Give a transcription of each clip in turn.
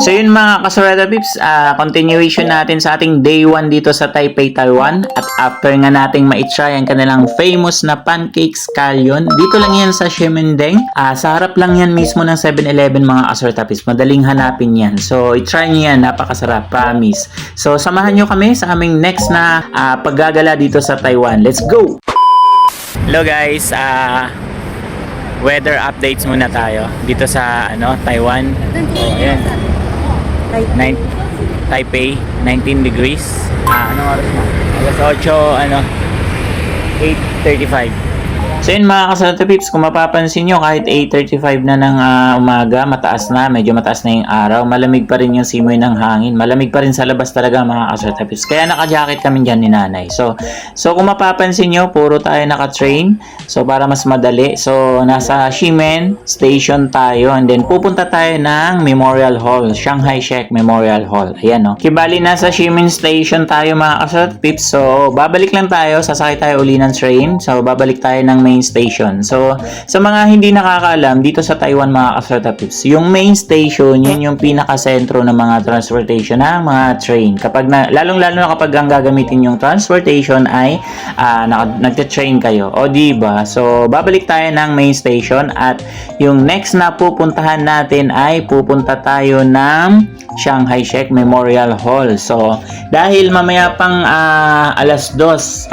So yun mga kasurada pips, continuation natin sa ating day 1 dito sa Taipei, Taiwan. At after nga nating ma-try ang kanilang famous na pancake scallion, dito lang yan sa Ximending. Sa harap lang yan mismo ng 7-Eleven mga kasurada pips. Madaling hanapin yan. So i-try nyo yan, napakasarap, promise. So samahan nyo kami sa aming next na paggagala dito sa Taiwan. Let's go! Hello guys, weather updates muna tayo dito sa Taiwan. Ayan. Taipei, 19 degrees. Anong oras na? Alas 8, 8:35. So yun mga kasalata pips, kung mapapansin nyo kahit 8:35 na ng umaga, mataas na, medyo mataas na yung araw, malamig pa rin yung simoy ng hangin, malamig pa rin sa labas talaga mga kasalata pips, kaya naka-jacket kami dyan ni nanay. So kung mapapansin nyo, puro tayo naka-train, so para mas madali. So nasa Ximen Station tayo, and then pupunta tayo ng Memorial Hall, Shanghai Shek Memorial Hall. Ayan o. Kibali nasa Ximen Station tayo mga kasalata pips, so babalik lang tayo, sasakay tayo uli ng train, so babalik tayo ng main station. So, sa mga hindi nakakaalam, dito sa Taiwan mga kasalata pips, yung main station, yun yung pinaka-sentro ng mga transportation ng mga train. Lalong-lalo na kapag ang gagamitin yung transportation ay nagte-train kayo. O diba? So, babalik tayo ng main station at yung next na pupuntahan natin ay pupunta tayo ng Shanghai Shek Memorial Hall. So, dahil mamaya pang alas 3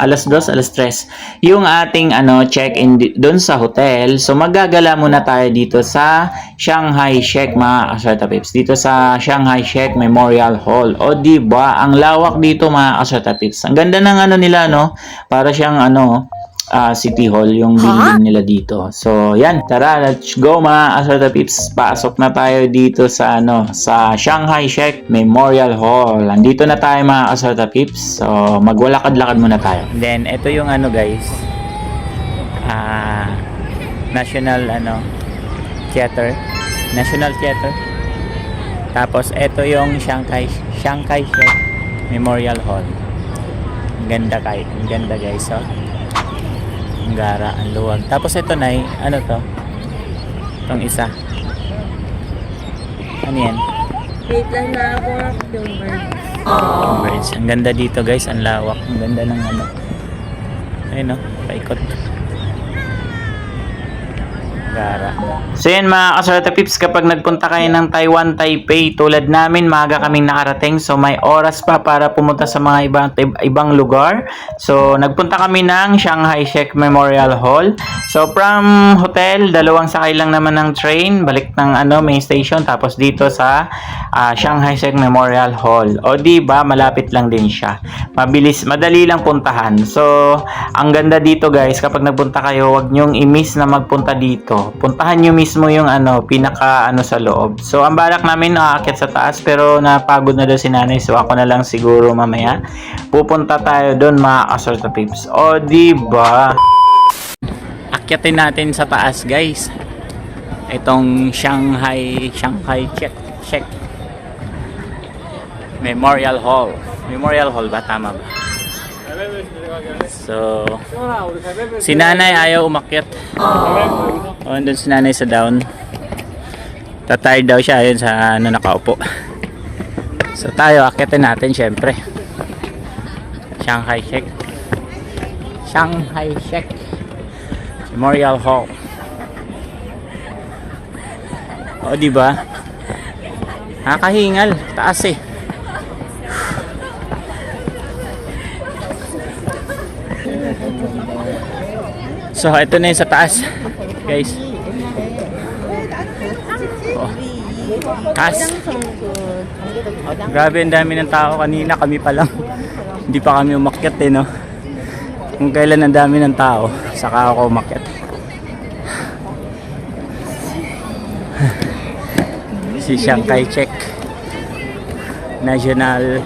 yung ating check-in doon sa hotel. So, magagala muna tayo dito sa Shanghai Shek mga kasalata pips. Dito sa Shanghai Shek Memorial Hall. O, diba? Ang lawak dito mga kasalata pips. Ang ganda ng nila, no? Para siyang City Hall yung building nila dito. So, yan. Tara, let's go mga kasalata pips. Pasok na tayo dito sa sa Shanghai Shek Memorial Hall. Andito na tayo mga kasalata pips. So, magwalakad-lakad muna tayo. Then, ito yung guys. National Theater. National Theater. Tapos, ito yung Shanghai Shek Memorial Hall. Ang ganda guys, oh. Ang gara, ang luwag. Tapos ito na to? Itong isa. Ano yan? Wait lang na ako yung birds. Ang ganda dito guys, ang lawak. Ang ganda ng ayun paikot. Gara. So yan mga kasalata pips, kapag nagpunta kayo ng Taiwan, Taipei, tulad namin, maaga kaming nakarating. So may oras pa para pumunta sa mga ibang lugar. So nagpunta kami ng Shanghai Shek Memorial Hall. So from hotel, 2 sakay lang naman ng train, balik ng main station, tapos dito sa Shanghai Shek Memorial Hall. O diba, malapit lang din siya. Mabilis, madali lang puntahan. So ang ganda dito guys, kapag nagpunta kayo, wag nyong i-miss na magpunta dito. Puntahan nyo mismo yung pinaka sa loob. So ang balak namin aakyat sa taas, pero napagod na daw si nanay, so ako na lang siguro mamaya pupunta tayo doon mga kasalata pips. O diba, akyatin natin sa taas guys itong Shanghai Shek Memorial Hall. Memorial Hall ba? Tama ba? So, si nanay ayaw umakyat. Andun si nanay sa down. Tatay daw siya, ayun sa nakaupo. So tayo, akyatin natin syempre. Shanghai Shek Memorial Hall. O diba? Nakakahingal, taas eh. So ito na yung sa taas guys. Taas. Grabe, ang dami ng tao. Kanina kami pa lang hindi pa kami umakyat no. Kung kailan ang dami ng tao, saka ako umakyat. Si Shanghai Shek National,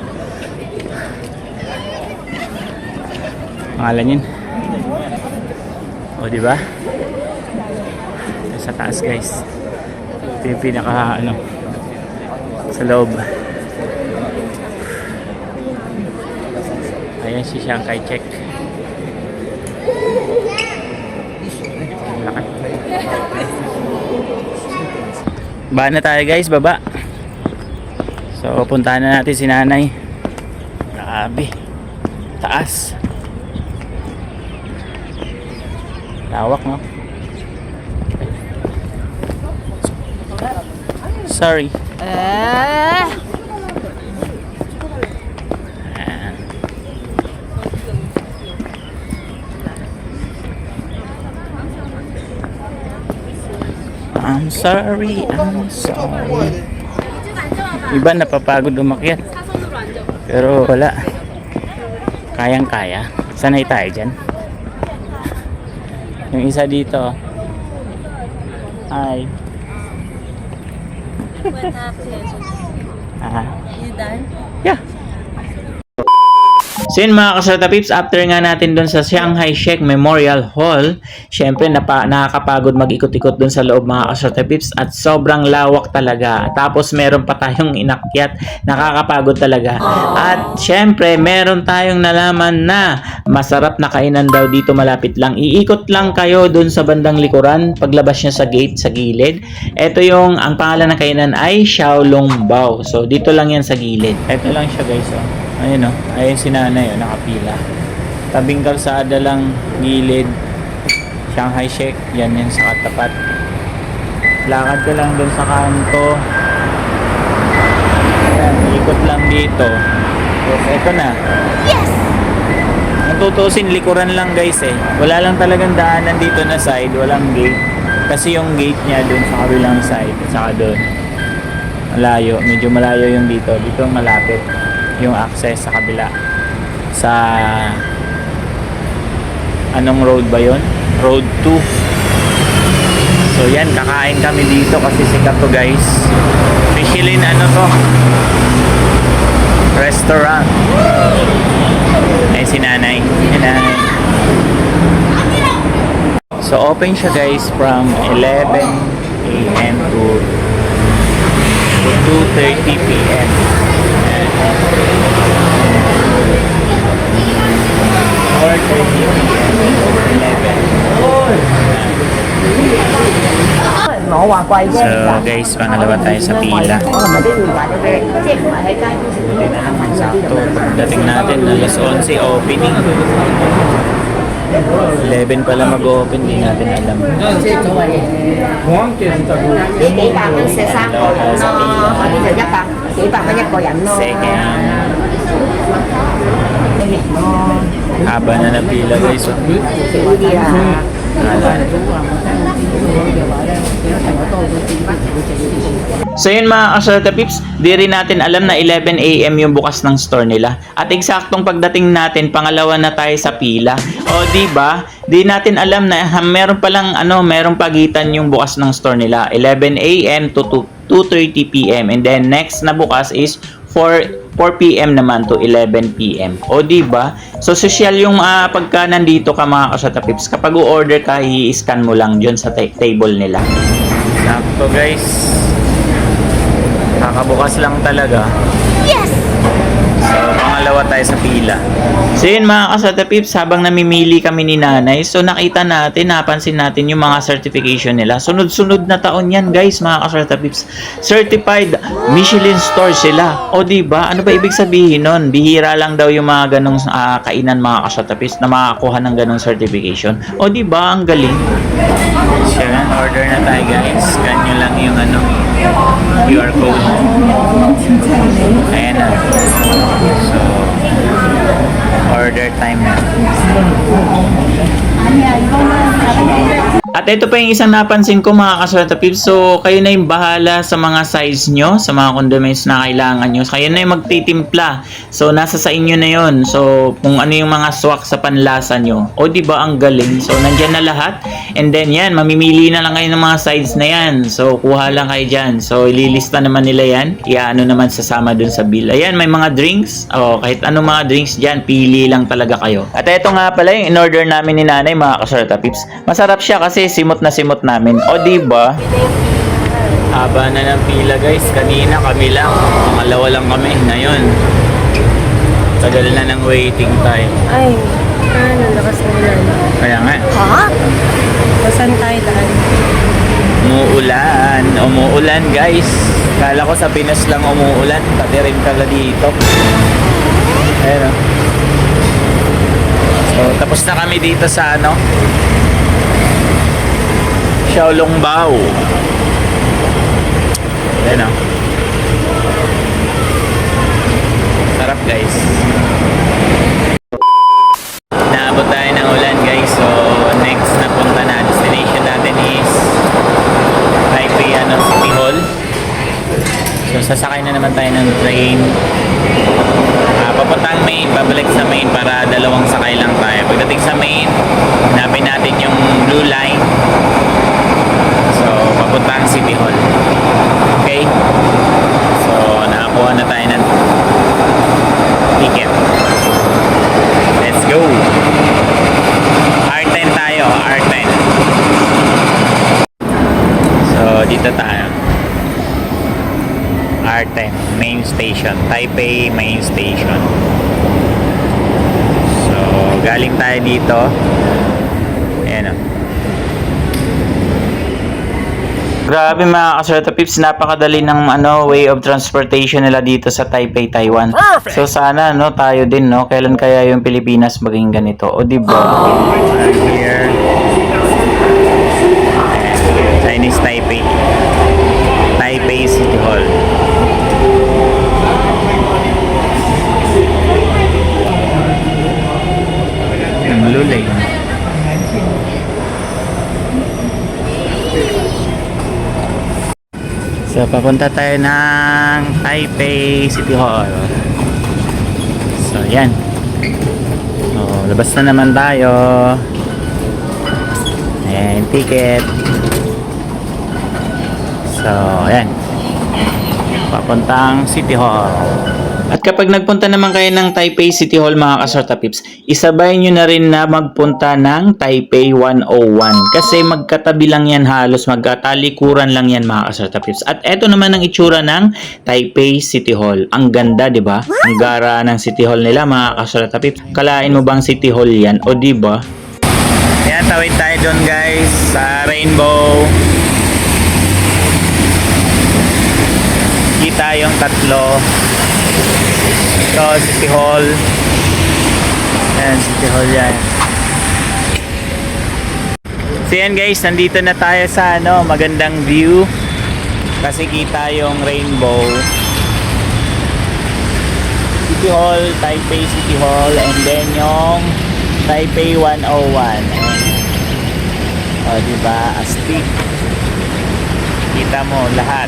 pangalan yun. O diba? Sa taas guys. Ito yung pinaka sa loob. Ayan si Shanghai Shek. Laki. Baba na tayo guys, baba. So, puntahan na natin si nanay. Grabe. Taas. Lawak, no? Sorry. Ayan. I'm sorry. Iba napapagod umakyat. Pero wala. Kayang-kaya. Sanay tayo dyan. Yung isa dito. Hi. What happened? You done? Yeah. So yun mga kasarta pips, after nga natin dun sa Shanghai Sheikh Memorial Hall, syempre nakakapagod mag-ikot-ikot dun sa loob mga kasarta pips at sobrang lawak talaga. Tapos meron pa tayong inakyat, nakakapagod talaga. At syempre meron tayong nalaman na masarap na kainan daw dito malapit lang. Iikot lang kayo dun sa bandang likuran, paglabas nyo sa gate, sa gilid. Ito yung, ang pangalan ng kainan ay Xiaolong Bao. So dito lang yan sa gilid. Ito lang siya guys, oh. Ayun, oh. Ayun si nanay, oh, nakapila. Tabing kalsada lang, gilid. Shanghai Sheikh, yan sa katapat. Lakad ka lang dun sa kanto. Ayan, ikot lang dito. Yes, eto na. Yes! Ang tutusin, likuran lang guys eh. Wala lang talagang daanan dito na side, walang gate. Kasi yung gate niya dun sa kabilang side, at saka dun. Malayo, medyo malayo yung dito. Dito malapit yung access sa kabila. Sa anong road ba yon? Road 2. So yan, kakain kami dito kasi sikat to guys. Michelin ano to? Restaurant. Ay si nanay. Si nanay. So open siya guys from 11 a.m. to 2:30 p.m. Or 30 p.m. 11.我話貴啫， So guys, pangalawa tayo sa pila. 我唔係啲會話嘅，即係唔係喺街邊食 Buti na naman sakto. Dating natin, alas 11 opening. 11 pala mag-open, di natin alam. 即係所謂嘅。你幾百蚊食3個人咯，嗰啲就幾百蚊一個人咯。 Second. 人咯， Haba na ng pila guys. 食呢啲啊。 So yun mga kasarta pips, di rin natin alam na 11 a.m. yung bukas ng store nila. At eksaktong pagdating natin, pangalawa na tayo sa pila. O di ba? Di natin alam na meron palang merong pagitan yung bukas ng store nila. 11 a.m. to 2:30 p.m. And then next na bukas is 4 p.m. naman to 11 p.m. O di ba? So social yung pagka nandito ka mga kasarta pips. Kapag u-order ka, i-scan mo lang dyan sa table nila. Sakto guys. Kakabukas lang talaga. Yes! So, pangalawa tayo sa pila. So, yun mga kasarta pips, habang namimili kami ni nanay, so nakita natin, napansin natin yung mga certification nila. Sunod-sunod na taon yan guys, mga kasarta pips. Certified Michelin store sila. O diba? Ano ba ibig sabihin nun? Bihira lang daw yung mga ganong kainan mga kasarta pips na makakuha ng ganong certification. O diba? Ang galing. So, yan, order na tayo guys. Scan nyo lang yung QR code. Ayan na. So, order time na. At ito pa yung isang napansin ko mga kasarta pips. So, kayo na yung bahala sa mga size nyo, sa mga condiments na kailangan nyo. Kayo na yung magtitimpla. So, nasa sa inyo na yon. So, kung ano yung mga swak sa panlasa nyo. O, di ba ang galing? So, nandyan na lahat. And then, yan, mamimili na lang kayo ng mga size na yan. So, kuha lang kayo dyan. So, ililista naman nila yan. Iaano naman sasama dun sa bill. Ayan, may mga drinks. O, kahit anong mga drinks dyan, pili lang talaga kayo. At ito nga pala yung in-order namin ni nanay mga kasarta pips. Masarap siya kasi simot na simot namin. O diba? Haba na ng pila guys. Kanina kami lang. Pangalawa lang kami. Ngayon. Tagal na ng waiting time. Ay, lakas na ulan. Kaya nga. Ha? Saan tayo daan? Umuulan guys. Kala ko sa Pinas lang umuulan, pati rin pala dito. Ayan o. So, tapos na kami dito sa ano, Xiaolongbao. Ayan o. Sarap guys. Naabot tayo ng ulan guys. So, next na punta na destination natin is Taipei City Hall. So, sasakay na naman tayo ng train. Papuntang main, babalik sa main para dalawang sakay lang tayo. Pagdating sa main, hanapin natin yung blue line. So, papuntang City Hall. Okay? So, nakakuha na tayo ng ticket. Let's go! R10 tayo, R10. So, dito tayo. R10, main station. Taipei main station. So, galing tayo dito. Ayan o. Grabe mga kasorta pips, napakadali ng way of transportation nila dito sa Taipei, Taiwan. So sana tayo din kailan kaya yung Pilipinas maging ganito? O di ba? Here. Chinese Taipei. Taipei City Hall. Ang lulay. So, papunta tayo ng Taipei City Hall. So, yan. Oh, labas na naman tayo. Ayan, ticket. So, ayan. Papuntang City Hall. At kapag nagpunta naman kayo ng Taipei City Hall mga kasorta pips, isabay nyo na rin na magpunta ng Taipei 101 kasi magkatabi lang yan, halos magkatalikuran lang yan mga kasorta pips. At eto naman ang itsura ng Taipei City Hall. Ang ganda, di ba? Ang gara ng City Hall nila mga kasorta pips. Kalain mo bang City Hall yan? O di ba? Yan, tawid tayo doon guys sa Rainbow. Kita yung tatlo. Ito, City Hall. Ayan, City Hall yan. So yan guys, nandito na tayo sa magandang view. Kasi kita yung rainbow. City Hall, Taipei City Hall, and then yung Taipei 101. O, diba? Astig. Kita mo lahat.